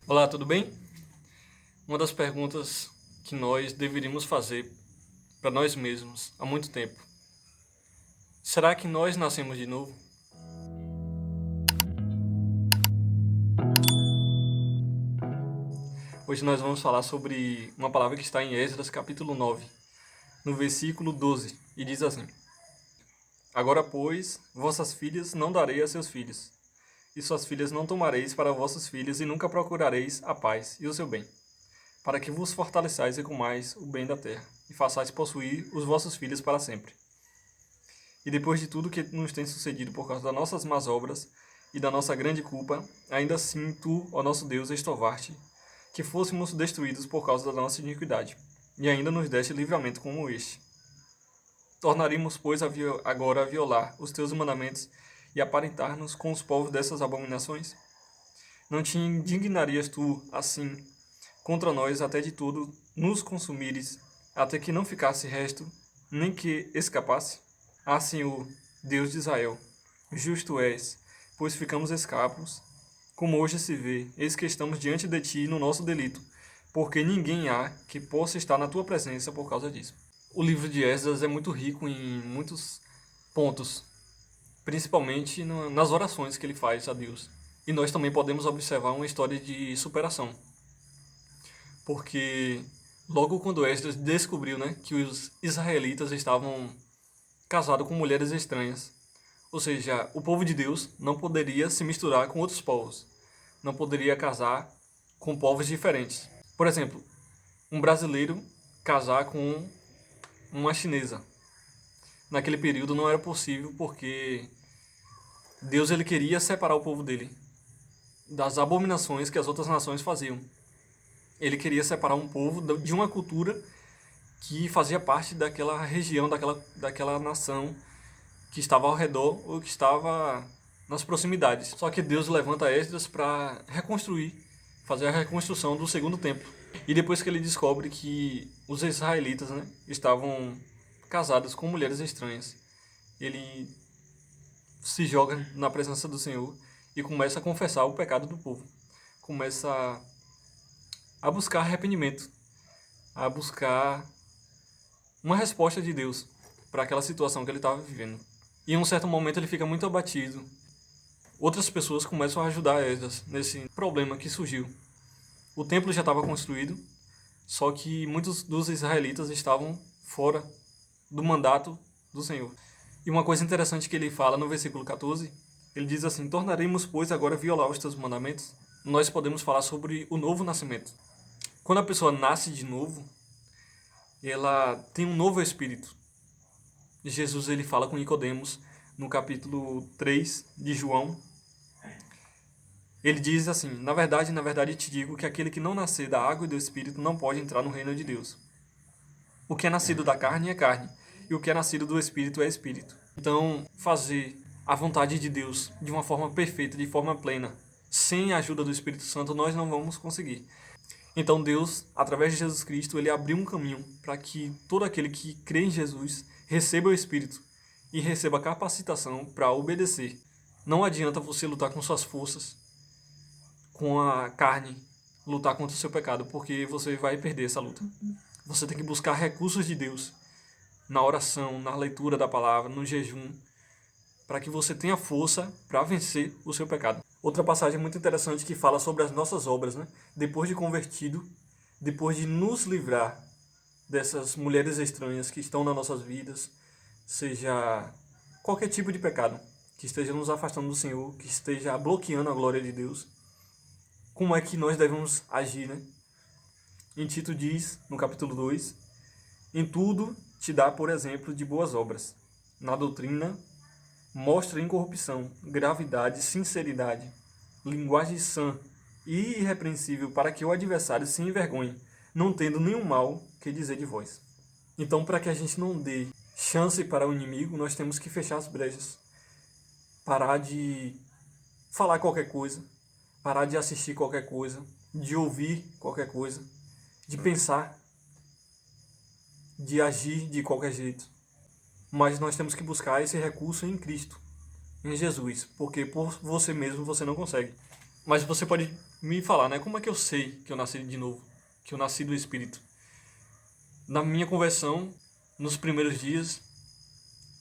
Olá, tudo bem? Uma das perguntas que nós deveríamos fazer para nós mesmos há muito tempo: será que nós nascemos de novo? Hoje nós vamos falar sobre uma palavra que está em Esdras, capítulo 9, no versículo 12, e diz assim: Agora, pois, vossas filhas não darei a seus filhos, e suas filhas não tomareis para vossos filhos, e nunca procurareis a paz e o seu bem, para que vos fortaleçais e comais o bem da terra, e façais possuir os vossos filhos para sempre. E depois de tudo que nos tem sucedido por causa das nossas más obras e da nossa grande culpa, ainda assim tu, ó nosso Deus, estovaste que fôssemos destruídos por causa da nossa iniquidade, e ainda nos deste livramento como este. Tornaríamos, pois, agora a violar os teus mandamentos e aparentar-nos com os povos dessas abominações? Não te indignarias tu, assim, contra nós até de tudo nos consumires, até que não ficasse resto, nem que escapasse? Ah, Senhor, Deus de Israel, justo és, pois ficamos escapos. Como hoje se vê, eis que estamos diante de ti no nosso delito, porque ninguém há que possa estar na tua presença por causa disso. O livro de Esdras é muito rico em muitos pontos, principalmente nas orações que ele faz a Deus. E nós também podemos observar uma história de superação, porque logo quando Esdras descobriu, que os israelitas estavam casados com mulheres estranhas, ou seja, o povo de Deus não poderia se misturar com outros povos, não poderia casar com povos diferentes. Por exemplo, um brasileiro casar com uma chinesa. Naquele período não era possível porque Deus ele queria separar o povo dele das abominações que as outras nações faziam. Ele queria separar um povo de uma cultura que fazia parte daquela região, daquela nação que estava ao redor ou que estava nas proximidades. Só que Deus levanta Esdras para reconstruir, fazer a reconstrução do segundo templo. E depois que ele descobre que os israelitas, estavam casados com mulheres estranhas, ele se joga na presença do Senhor e começa a confessar o pecado do povo. Começa a buscar arrependimento, a buscar uma resposta de Deus para aquela situação que ele estava vivendo. E em um certo momento ele fica muito abatido. Outras pessoas começam a ajudar Esdras nesse problema que surgiu. O templo já estava construído, só que muitos dos israelitas estavam fora do mandato do Senhor. E uma coisa interessante que ele fala no versículo 14, ele diz assim: Tornaremos, pois, agora violar os teus mandamentos? Nós podemos falar sobre o novo nascimento. Quando a pessoa nasce de novo, ela tem um novo espírito. Jesus ele fala com Nicodemos no capítulo 3 de João. Ele diz assim: na verdade te digo que aquele que não nascer da água e do Espírito não pode entrar no reino de Deus. O que é nascido da carne é carne, e o que é nascido do Espírito é Espírito. Então, fazer a vontade de Deus de uma forma perfeita, de forma plena, sem a ajuda do Espírito Santo, nós não vamos conseguir. Então Deus, através de Jesus Cristo, ele abriu um caminho para que todo aquele que crê em Jesus receba o Espírito e receba capacitação para obedecer. Não adianta você lutar com suas forças, com a carne, lutar contra o seu pecado, porque você vai perder essa luta. Você tem que buscar recursos de Deus na oração, na leitura da palavra, no jejum, para que você tenha força para vencer o seu pecado. Outra passagem muito interessante que fala sobre as nossas obras, Depois de convertido, depois de nos livrar dessas mulheres estranhas que estão nas nossas vidas, seja qualquer tipo de pecado que esteja nos afastando do Senhor, que esteja bloqueando a glória de Deus, como é que nós devemos agir, Em Tito diz, no capítulo 2, em tudo te dá, por exemplo, de boas obras. Na doutrina, mostra incorrupção, gravidade, sinceridade, linguagem sã e irrepreensível, para que o adversário se envergonhe, não tendo nenhum mal que dizer de vós. Então, para que a gente não dê chance para o inimigo, nós temos que fechar as brechas, parar de falar qualquer coisa, parar de assistir qualquer coisa, de ouvir qualquer coisa, de pensar, de agir de qualquer jeito. Mas nós temos que buscar esse recurso em Cristo, em Jesus, porque por você mesmo você não consegue. Mas você pode me falar, né? Como é que eu sei que eu nasci de novo? Que eu nasci do Espírito? Na minha conversão, nos primeiros dias,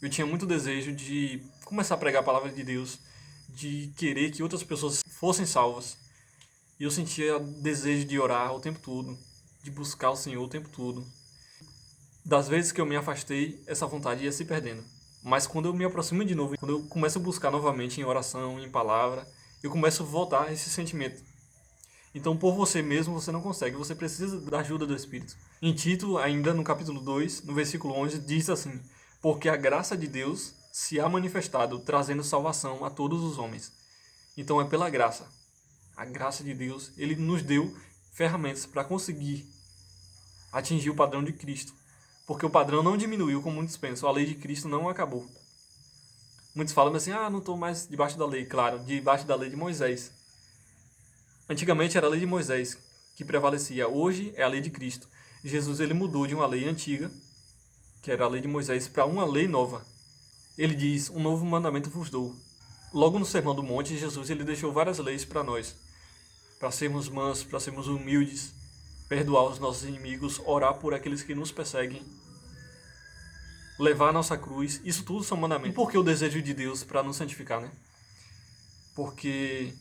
eu tinha muito desejo de começar a pregar a palavra de Deus, de querer que outras pessoas fossem salvas. E eu sentia desejo de orar o tempo todo, de buscar o Senhor o tempo todo. Das vezes que eu me afastei, essa vontade ia se perdendo. Mas quando eu me aproximo de novo, quando eu começo a buscar novamente em oração, em palavra, eu começo a voltar a esse sentimento. Então, por você mesmo, você não consegue, você precisa da ajuda do Espírito. Em Tito, ainda no capítulo 2, no versículo 11, diz assim: porque a graça de Deus se há manifestado, trazendo salvação a todos os homens. Então é pela graça. A graça de Deus, Ele nos deu ferramentas para conseguir atingir o padrão de Cristo. Porque o padrão não diminuiu, como muitos pensam. A lei de Cristo não acabou. Muitos falam assim, não estou mais debaixo da lei. Claro, debaixo da lei de Moisés. Antigamente era a lei de Moisés que prevalecia. Hoje é a lei de Cristo. Jesus ele mudou de uma lei antiga, que era a lei de Moisés, para uma lei nova. Ele diz, um novo mandamento vos dou. Logo no Sermão do Monte, Jesus ele deixou várias leis para nós. Para sermos mansos, para sermos humildes, perdoar os nossos inimigos, orar por aqueles que nos perseguem, levar a nossa cruz, isso tudo são mandamentos. E por que o desejo de Deus para nos santificar, né? Porque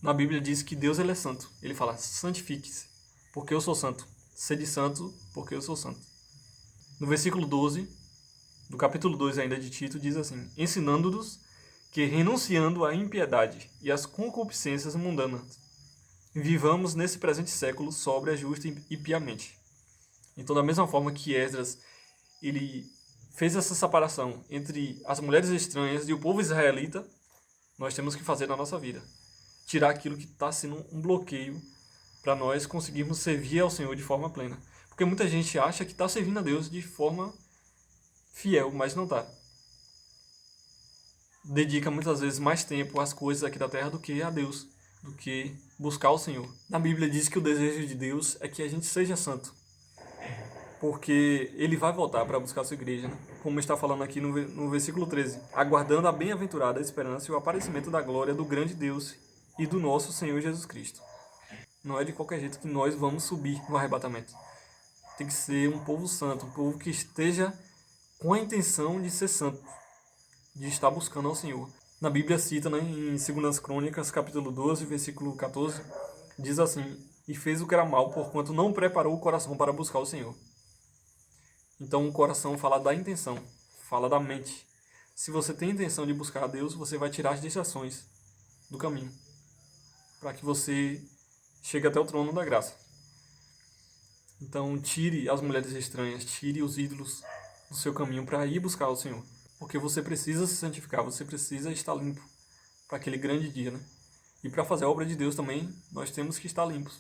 na Bíblia diz que Deus ele é santo. Ele fala, santifique-se, porque eu sou santo. Sede santo, porque eu sou santo. No versículo 12, do capítulo 2 ainda de Tito, diz assim, ensinando-nos que renunciando à impiedade e às concupiscências mundanas, vivamos nesse presente século sóbria, justa e piamente. Então, da mesma forma que Esdras ele fez essa separação entre as mulheres estranhas e o povo israelita, nós temos que fazer na nossa vida. Tirar aquilo que está sendo um bloqueio para nós conseguirmos servir ao Senhor de forma plena. Porque muita gente acha que está servindo a Deus de forma fiel, mas não está. Dedica muitas vezes mais tempo às coisas aqui da terra do que a Deus, do que buscar o Senhor. Na Bíblia diz que o desejo de Deus é que a gente seja santo, porque Ele vai voltar para buscar a sua igreja, né? Como está falando aqui no versículo 13, aguardando a bem-aventurada esperança e o aparecimento da glória do grande Deus e do nosso Senhor Jesus Cristo. Não é de qualquer jeito que nós vamos subir no arrebatamento. Tem que ser um povo santo, um povo que esteja com a intenção de ser santo, de estar buscando ao Senhor. Na Bíblia cita, né, em 2 Crônicas, capítulo 12, versículo 14, diz assim, e fez o que era mal, porquanto não preparou o coração para buscar o Senhor. Então o coração fala da intenção, fala da mente. Se você tem a intenção de buscar a Deus, você vai tirar as distrações do caminho, para que você chegue até o trono da graça. Então tire as mulheres estranhas, tire os ídolos do seu caminho para ir buscar o Senhor. Porque você precisa se santificar, você precisa estar limpo para aquele grande dia, né? E para fazer a obra de Deus também, nós temos que estar limpos.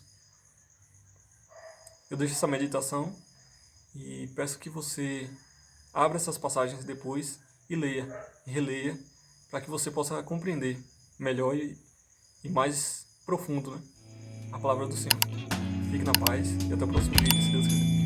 Eu deixo essa meditação e peço que você abra essas passagens depois e leia, e releia, para que você possa compreender melhor e mais profundo, né? A palavra do Senhor. Fique na paz e até o próximo vídeo, se Deus quiser.